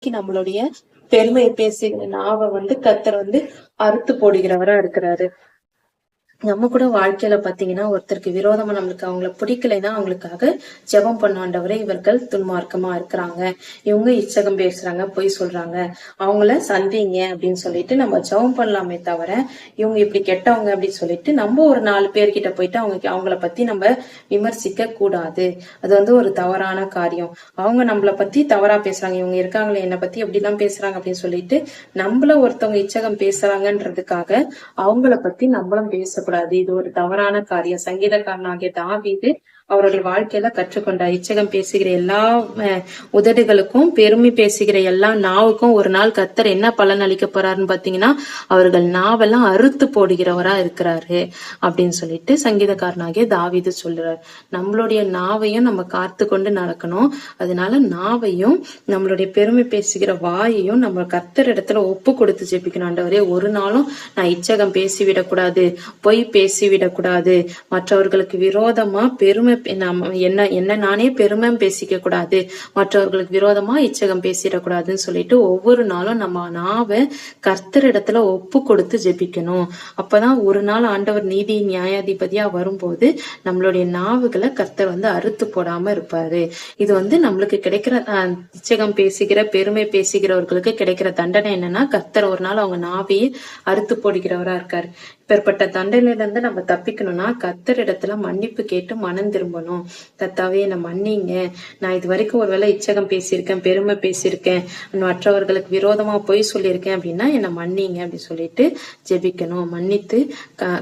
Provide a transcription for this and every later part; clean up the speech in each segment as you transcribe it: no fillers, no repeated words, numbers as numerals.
நம்மளுடைய பெருமை பேசுகிற நாவை கர்த்தர் அறுத்து போடுகிறவரா இருக்கிறாரு. நம்ம கூட வாழ்க்கையில பாத்தீங்கன்னா ஒருத்தருக்கு விரோதமா நம்மளுக்கு அவங்கள பிடிக்கலைன்னா அவங்களுக்காக ஜெபம் பண்ண ஆண்டவரே இவர்கள் துன்மார்க்கமா இருக்கிறாங்க, இவங்க இச்சகம் பேசுறாங்க, பொய் சொல்றாங்க, அவங்கள சந்திங்க அப்படின்னு சொல்லிட்டு நம்ம ஜெபம் பண்ணலாமே தவிர இவங்க இப்படி கெட்டவங்க அப்படின்னு சொல்லிட்டு நம்ம ஒரு 4 பேர்கிட்ட போயிட்டு அவங்கள பத்தி நம்ம விமர்சிக்க கூடாது. அது ஒரு தவறான காரியம். அவங்க நம்மள பத்தி தவறா பேசுறாங்க, இவங்க இருக்காங்களே என்னை பத்தி எப்படிலாம் பேசுறாங்க அப்படின்னு சொல்லிட்டு நம்மள ஒருத்தவங்க இச்சகம் பேசுறாங்கன்றதுக்காக அவங்கள பத்தி நம்மளும் பேசக்கூடாது. இது ஒரு தவறான காரியம். சங்கீதக்காரனாகிய தாவீது அவருடைய வாழ்க்கையில கற்றுக்கொண்டார். இச்சகம் பேசுகிற எல்லா உதடுகளுக்கும் பெருமை பேசுகிற எல்லா நாவுக்கும் ஒரு நாள் கர்த்தர் என்ன பலன் அளிக்க போறாருன்னு பாத்தீங்கன்னா அவர்கள் நாவெல்லாம் அறுத்து போடுகிறவரா இருக்கிறாரு அப்படின்னு சொல்லிட்டு சங்கீதக்காரனாகிய தாவீது சொல்றாரு. நம்மளுடைய நாவையும் நம்ம காத்து கொண்டு நடக்கணும். அதனால நாவையும் நம்மளுடைய பெருமை பேசுகிற வாயையும் நம்ம கர்த்தர் இடத்துல ஒப்பு கொடுத்து ஜெபிக்கணும். ஆண்டவரே ஒரு நாளும் நான் இச்சகம் பேசிவிடக்கூடாது, பொய் பேசிவிடக்கூடாது, மற்றவர்களுக்கு விரோதமா பெருமை என்ன நானே பெருமை பேசிக்க கூடாது, மற்றவர்களுக்கு விரோதமா இச்சகம் பேசிடக்கூடாதுன்னு சொல்லிட்டு ஒவ்வொரு நாளும் நம்ம நாவை கர்த்தரிடத்துல ஒப்பு கொடுத்து ஜெபிக்கணும். அப்பதான் ஒரு நாள் ஆண்டவர் நீதி நியாயாதிபதியா வரும்போது நம்மளுடைய நாவுகளை கர்த்தர் அறுத்து போடாம இருப்பாரு. இது நம்மளுக்கு கிடைக்கிற இச்சகம் பேசுகிற பெருமை பேசுகிறவர்களுக்கு கிடைக்கிற தண்டனை என்னன்னா கர்த்தர் ஒரு நாள் அவங்க நாவையே அறுத்து போடுகிறவரா இருக்காரு. இப்பேற்பட்ட தண்டனையில இருந்து நம்ம தப்பிக்கணும்னா கர்த்தர் இடத்துல மன்னிப்பு கேட்டு மனம் திரும்பணும். கர்த்தாவே என்னை மன்னிங்க, நான் இது வரைக்கும் ஒருவேளை இச்சகம் பேசியிருக்கேன், பெருமை பேசியிருக்கேன், மற்றவர்களுக்கு விரோதமா பொய் சொல்லியிருக்கேன் அப்படின்னா என்னை மன்னிங்க அப்படின்னு சொல்லிட்டு ஜெபிக்கணும். மன்னித்து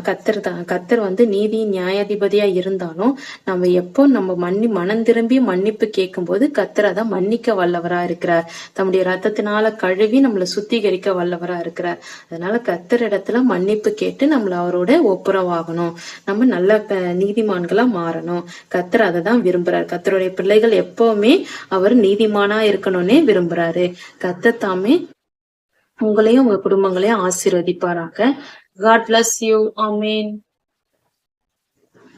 கர்த்தர் நீதி நியாயாதிபதியா இருந்தாலும் நம்ம எப்போ நம்ம மனம் திரும்பி மன்னிப்பு கேட்கும் போது கர்த்தர் அதை மன்னிக்க வல்லவரா இருக்கிறார். தம்முடைய ரத்தத்தினால கழுவி நம்மளை சுத்திகரிக்க வல்லவரா இருக்கிறார். அதனால கர்த்தர் இடத்துல மன்னிப்பு கேட்டு நம்மள அவரோட ஒப்புரவாகணும். நம்ம நல்ல நீதிமான்களா மாறணும். கர்த்தர் அதை தான் விரும்புறாரு. கர்த்தருடைய பிள்ளைகள் எப்பவுமே அவர் நீதிமானா இருக்கணும்னே விரும்புறாரு. கர்த்தர் தாமே உங்களையும் உங்க குடும்பங்களையும் ஆசீர்வதிப்பாராக. God bless you. Amen.